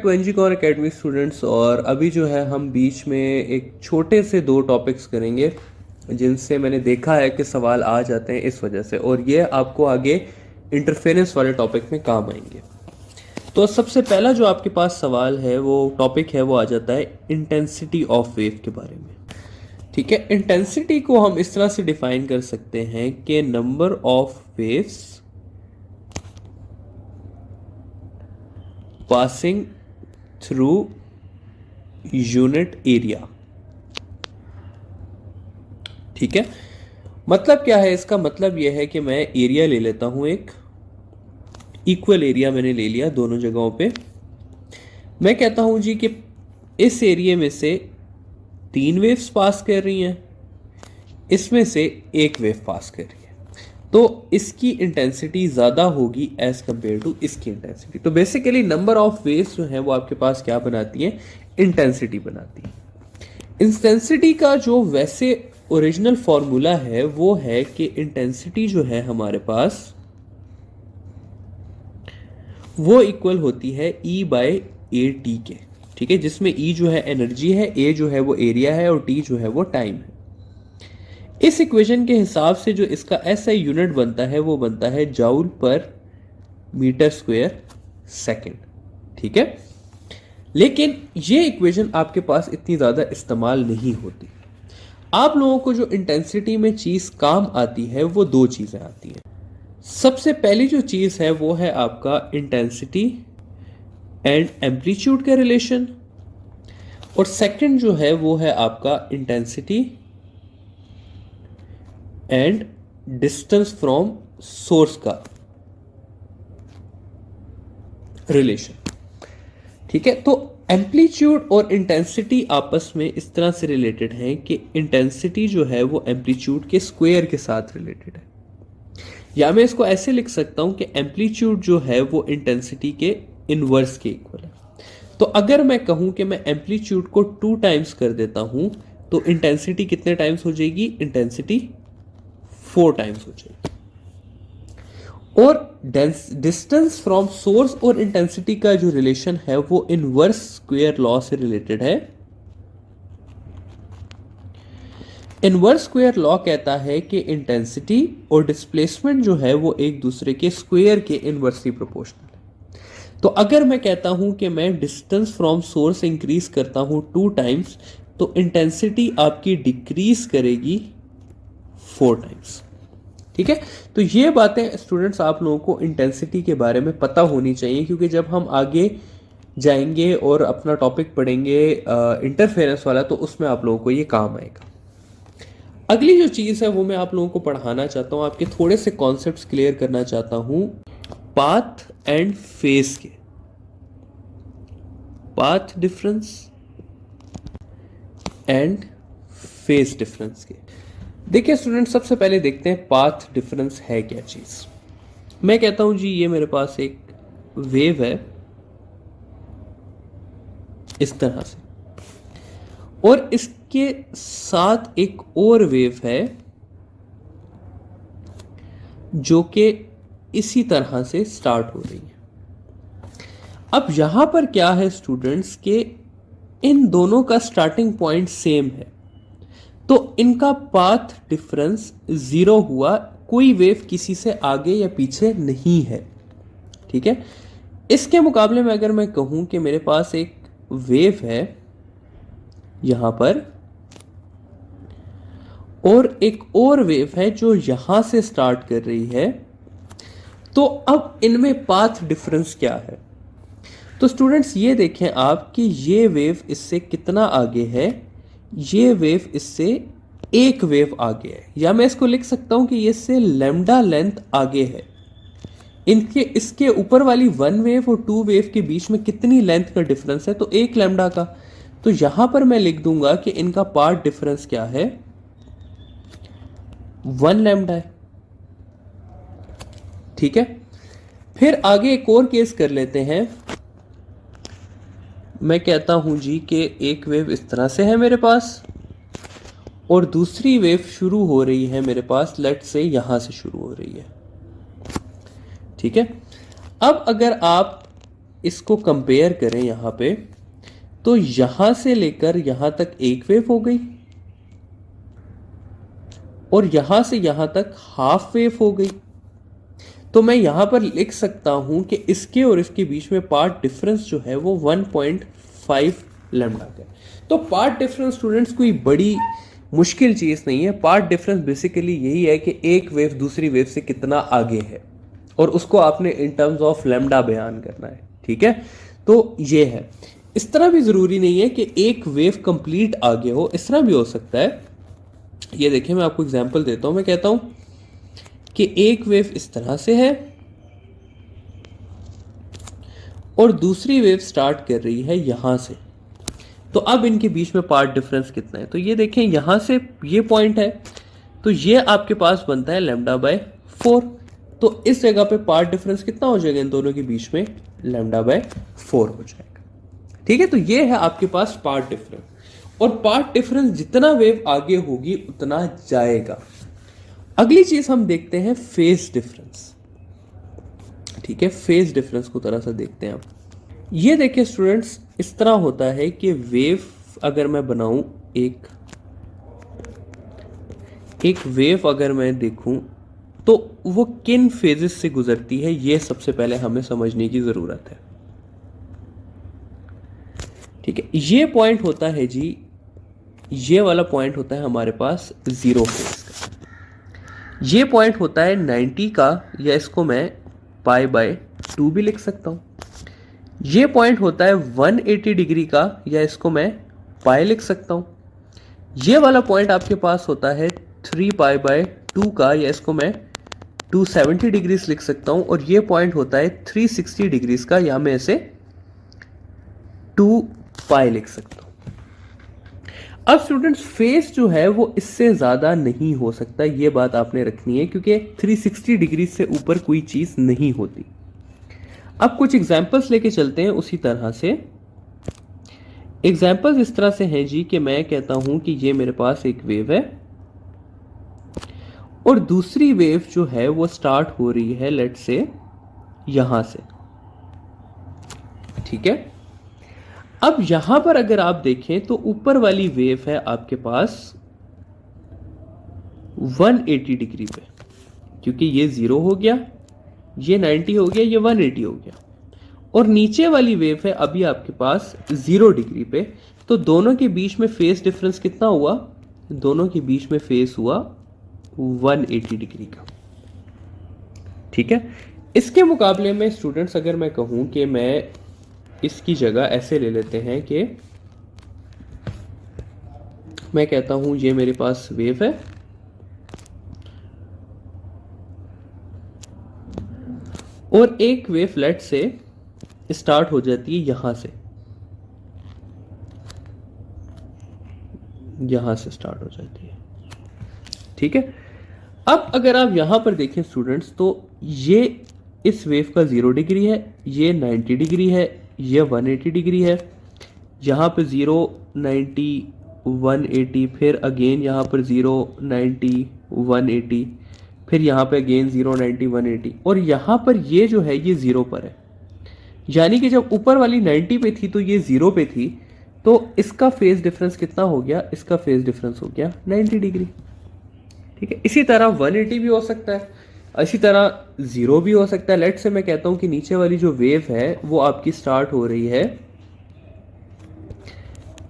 To एनजीकॉन academy students. और अभी जो है हम बीच में एक छोटे से 2 टॉपिक्स करेंगे जिनसे मैंने देखा है कि सवाल आ जाते हैं इस वजह से, और ये आपको आगे इंटरफेरेंस वाले टॉपिक में काम आएंगे। तो सबसे पहला जो आपके पास सवाल है वो टॉपिक है वो आ जाता है इंटेंसिटी ऑफ वेव के बारे में। ठीक है, इंटेंसिटी को हम इस तरह से डिफाइन कर सकते हैं कि number of waves passing through unit area. ठीक है, मतलब क्या है इसका? मतलब यह है कि मैं एरिया ले लेता हूं, एक इक्वल एरिया मैंने ले लिया दोनों जगहों पे। मैं कहता हूं जी कि इस एरिया में से 3 वेव्स पास कर रही हैं, इसमें से 1 वेव पास कर रही है, तो इसकी इंटेंसिटी ज़्यादा होगी एज कंपेयर टू इसकी इंटेंसिटी। तो बेसिकली नंबर ऑफ वेव्स जो है वो आपके पास क्या बनाती है? इंटेंसिटी बनाती है। इंटेंसिटी का जो वैसे ओरिजिनल फॉर्मूला है वो है कि इंटेंसिटी जो है हमारे पास वो इक्वल होती है E बाय ए टी के। ठीक है, जिसमें E जो है एनर्जी है, A जो है वो एरिया है और T जो है वो टाइम है। इस इक्वेशन के हिसाब से जो इसका SI यूनिट बनता है वो बनता है जूल पर मीटर स्क्वायर सेकेंड। ठीक है, लेकिन ये इक्वेशन आपके पास इतनी ज़्यादा इस्तेमाल नहीं होती। आप लोगों को जो इंटेंसिटी में चीज़ काम आती है वो 2 चीज़ें आती हैं। सबसे पहली जो चीज़ है वो है आपका इंटेंसिटी एंड एम्पलीट्यूड का रिलेशन, और सेकंड जो है वो है आपका intensity and distance from source का रिलेशन। ठीक है, तो एम्पलीट्यूड और इंटेंसिटी आपस में इस तरह से रिलेटेड हैं कि इंटेंसिटी जो है वो एम्पलीट्यूड के स्क्वायर के साथ रिलेटेड है, या मैं इसको ऐसे लिख सकता हूं कि एम्पलीट्यूड जो है वो इंटेंसिटी के इनवर्स के इक्वल है। तो अगर मैं कहूं कि मैं एम्पलीट्यूड को 2 टाइम्स कर देता हूं तो इंटेंसिटी कितने टाइम्स हो जाएगी? इंटेंसिटी 4 टाइम्स हो जाएगी। और डिस्टेंस फ्रॉम सोर्स और इंटेंसिटी का जो रिलेशन है वो इनवर्स स्क्वायर लॉ से रिलेटेड है। इनवर्स स्क्वायर लॉ कहता है कि इंटेंसिटी और डिस्प्लेसमेंट जो है वो एक दूसरे के स्क्वायर के इनवर्सली प्रोपोर्शनल है। तो अगर मैं कहता हूं कि मैं डिस्टेंस फ्रॉम सोर्स इंक्रीज करता हूं 2 टाइम्स तो इंटेंसिटी आपकी डिक्रीज करेगी 4 टाइम्स। ठीक है, तो ये बातें स्टूडेंट्स आप लोगों को इंटेंसिटी के बारे में पता होनी चाहिए, क्योंकि जब हम आगे जाएंगे और अपना टॉपिक पढ़ेंगे इंटरफेरेंस वाला तो उसमें आप लोगों को ये काम आएगा। अगली जो चीज़ है वो मैं आप लोगों को पढ़ाना चाहता हूँ, आपके थोड़े से कॉन्सेप्ट्स क्लियर करना चाहता हूँ पाथ एंड फेस के, path difference and phase difference के। देखिए स्टूडेंट, सबसे पहले देखते हैं पाथ डिफरेंस है क्या चीज़। मैं कहता हूं जी ये मेरे पास एक वेव है इस तरह से, और इसके साथ एक और वेव है जो कि इसी तरह से स्टार्ट हो रही है। अब यहां पर क्या है स्टूडेंट्स के इन दोनों का स्टार्टिंग पॉइंट सेम है, तो इनका पाथ डिफरेंस 0 हुआ, कोई वेव किसी से आगे या पीछे नहीं है। ठीक है, इसके मुकाबले में अगर मैं कहूं कि मेरे पास एक वेव है यहां पर और एक और वेव है जो यहां से स्टार्ट कर रही है, तो अब इनमें पाथ डिफरेंस क्या है? तो स्टूडेंट्स ये देखें आप कि ये वेव इससे कितना आगे है, ये वेव इससे 1 वेव आगे है, या मैं इसको लिख सकता हूं कि ये इससे लैम्डा लेंथ आगे है। इनके इसके ऊपर वाली 1 वेव और 2 वेव के बीच में कितनी लेंथ का डिफरेंस है? तो 1 लैम्डा का। तो यहां पर मैं लिख दूंगा कि इनका पाथ डिफरेंस क्या है? 1 लैम्डा है। ठीक है, फिर आगे एक और केस कर लेते हैं। मैं कहता हूं जी कि एक वेव इस तरह से है मेरे पास और दूसरी वेव शुरू हो रही है मेरे पास, लेट से यहां से शुरू हो रही है। ठीक है, अब अगर आप इसको कंपेयर करें यहाँ पे, तो यहां से लेकर यहां तक एक वेव हो गई और यहां से यहां तक हाफ वेव हो गई। तो मैं यहां पर लिख सकता हूं कि इसके और इसके बीच में पार्ट डिफरेंस जो है वो 1.5 लैम्डा का है। तो पार्ट डिफरेंस स्टूडेंट्स कोई बड़ी मुश्किल चीज नहीं है। पार्ट डिफरेंस बेसिकली यही है कि एक वेव दूसरी वेव से कितना आगे है और उसको आपने इन टर्म्स ऑफ लैम्डा बयान करना है। ठीक है, तो ये है। इस तरह भी जरूरी नहीं है कि एक वेव कंप्लीट आगे हो, इस तरह भी हो सकता है। ये देखिए, मैं आपको एग्जांपल देता हूं। मैं कहता हूं कि एक वेव इस तरह से है और दूसरी वेव स्टार्ट कर रही है यहां से। तो अब इनके बीच में पार्ट डिफरेंस कितना है? तो ये देखें, यहां से ये पॉइंट है, तो ये आपके पास बनता है λ/4। तो इस जगह पे पार्ट डिफरेंस कितना हो जाएगा इन दोनों के बीच में? λ/4 हो जाएगा। ठीक है, तो ये है आपके पास पार्ट डिफरेंस। और पार्ट डिफरेंस जितना वेव आगे होगी उतना जाएगा। अगली चीज हम देखते हैं फेज डिफरेंस। ठीक है, फेज डिफरेंस को तरह से देखते हैं आप। ये देखिए स्टूडेंट्स, इस तरह होता है कि वेव अगर मैं बनाऊं, एक वेव अगर मैं देखूं तो वो किन फेजेस से गुजरती है, ये सबसे पहले हमें समझने की जरूरत है। ठीक है, ये पॉइंट होता है जी, ये वाला पॉइंट होता है हमारे पास 0 फेज का। ये पॉइंट होता है 90 का, या इसको मैं π/2 भी लिख सकता हूं। ये पॉइंट होता है 180 डिग्री का, या इसको मैं पाई लिख सकता हूं। ये वाला पॉइंट आपके पास होता है 3π/2 का, या इसको मैं 270 डिग्रीज लिख सकता हूं। और ये पॉइंट होता है 360 डिग्रीज का, या मैं इसे 2π लिख सकता हूं। अब स्टूडेंट्स, फेस जो है वो इससे ज्यादा नहीं हो सकता, ये बात आपने रखनी है, क्योंकि 360 डिग्री से ऊपर कोई चीज नहीं होती। अब कुछ एग्जाम्पल्स लेके चलते हैं उसी तरह से। एग्जाम्पल्स इस तरह से हैं जी कि मैं कहता हूं कि ये मेरे पास एक वेव है और दूसरी वेव जो है वो स्टार्ट हो रही है लेट से यहां से। ठीक है, अब यहां पर अगर आप देखें तो ऊपर वाली वेव है आपके पास 180 डिग्री पे, क्योंकि ये 0 हो गया, ये 90 हो गया, ये 180 हो गया। और नीचे वाली वेव है अभी आपके पास 0 डिग्री पे। तो दोनों के बीच में फेस डिफरेंस कितना हुआ? दोनों के बीच में फेस हुआ 180 डिग्री का। ठीक है, इसके मुकाबले में स्टूडेंट्स अगर मैं कहूं कि मैं इसकी जगह ऐसे ले लेते हैं कि मैं कहता हूं ये मेरे पास वेव है और एक वेव लेट से स्टार्ट हो जाती है यहां से स्टार्ट हो जाती है। ठीक है, अब अगर आप यहां पर देखें स्टूडेंट्स, तो ये इस वेव का 0 डिग्री है, ये 90 डिग्री है, ये 180 डिग्री है। यहाँ पे 0, 90, 180, फिर अगेन यहाँ पर 0, 90, 180, फिर यहाँ पे अगेन 0, 90, 180, और यहाँ पर ये जो है ये 0 पर है। यानी कि जब ऊपर वाली 90 पे थी तो ये 0 पे थी, तो इसका फेज डिफरेंस कितना हो गया? इसका फेज डिफरेंस हो गया 90 डिग्री। ठीक है, इसी तरह 180 भी हो सकता है, इसी तरह 0 भी हो सकता है। लेट से मैं कहता हूं कि नीचे वाली जो वेव है वो आपकी स्टार्ट हो रही है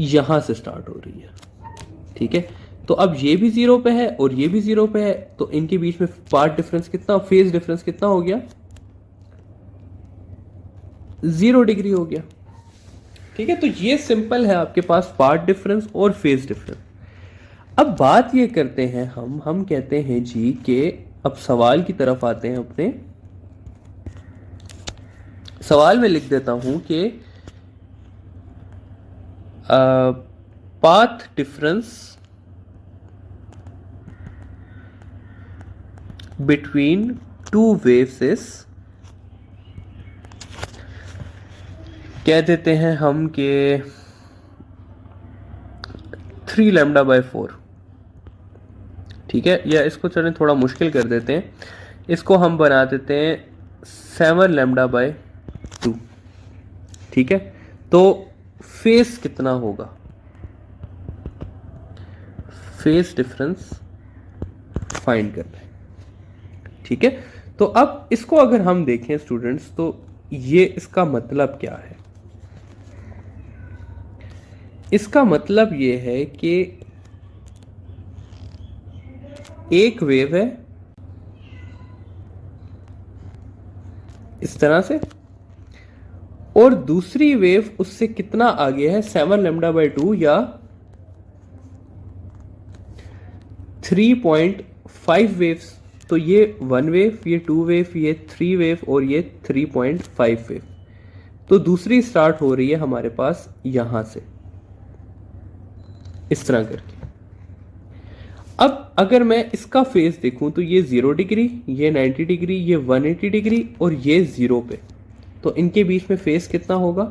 यहां से स्टार्ट हो रही है। ठीक है, तो अब ये भी 0 पे है और ये भी 0 पे है, तो इनके बीच में पार्ट डिफरेंस कितना, फेज डिफरेंस कितना हो गया? 0 डिग्री हो गया। ठीक है, तो ये सिंपल है आपके पास पार्ट डिफरेंस और फेज डिफरेंस। अब बात ये करते हैं हम कहते हैं जी कि अब सवाल की तरफ आते हैं। अपने सवाल में लिख देता हूं कि path difference between two waves is, कह देते हैं हम कि 3λ/4। ठीक है, या इसको चलें थोड़ा मुश्किल कर देते हैं, इसको हम बना देते हैं 7λ/2। ठीक है, तो फेस कितना होगा, फेस डिफरेंस फाइंड करना है। ठीक है, तो अब इसको अगर हम देखें स्टूडेंट्स, तो ये इसका मतलब क्या है? इसका मतलब ये है कि एक वेव है इस तरह से, और दूसरी वेव उससे कितना आगे है, 7λ/2 या 3.5 वेव्स। तो ये 1 वेव, ये 2 वेव, ये 3 वेव और ये 3.5 वेव। तो दूसरी स्टार्ट हो रही है हमारे पास यहां से, इस तरह करके। अब अगर मैं इसका फेस देखूं तो ये 0 डिग्री, ये 90 डिग्री, ये 180 डिग्री और ये 0 पे। तो इनके बीच में फेस कितना होगा?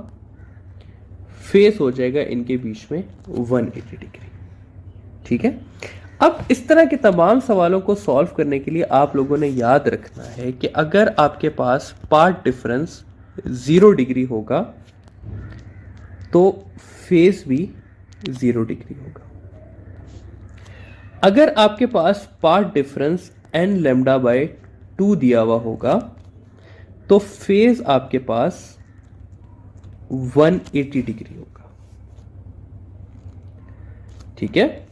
फेस हो जाएगा इनके बीच में 180 डिग्री। ठीक है, अब इस तरह के तमाम सवालों को सॉल्व करने के लिए आप लोगों ने याद रखना है कि अगर आपके पास पाथ डिफरेंस 0 डिग्री होगा तो फेस भी 0 डिग्री होगा। अगर आपके पास पाथ डिफरेंस nλ/2 दिया हुआ होगा तो फेज आपके पास 180 डिग्री होगा। ठीक है,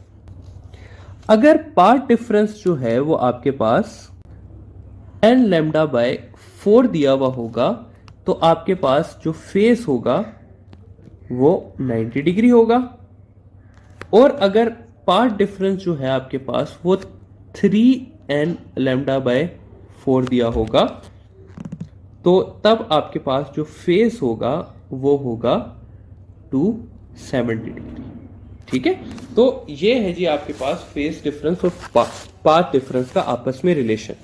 अगर पाथ डिफरेंस जो है वो आपके पास nλ/4 दिया हुआ होगा तो आपके पास जो फेस होगा वो 90 डिग्री होगा। और अगर पाथ डिफरेंस जो है आपके पास वो 3nλ/4 दिया होगा तो तब आपके पास जो फेस होगा वो होगा 270 डिग्री। ठीक है, तो ये है जी आपके पास फेस डिफरेंस और पाथ डिफरेंस का आपस में रिलेशन।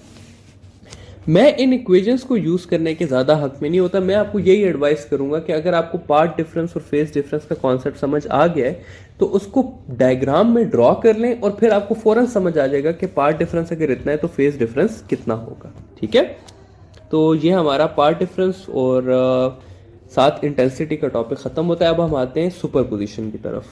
मैं इन इक्वेशंस को यूज करने के ज्यादा हक में नहीं होता। मैं आपको यही एडवाइस करूंगा कि अगर आपको पाथ डिफरेंस और फेस डिफरेंस का कॉन्सेप्ट समझ आ गया है तो उसको डायग्राम में ड्रॉ कर लें और फिर आपको फौरन समझ आ जाएगा कि पाथ डिफरेंस अगर इतना है तो फेस डिफरेंस कितना होगा। ठीक है, तो ये हमारा पाथ डिफरेंस और साथ इंटेंसिटी का टॉपिक खत्म होता है। अब हम आते हैं सुपरपोजिशन की तरफ।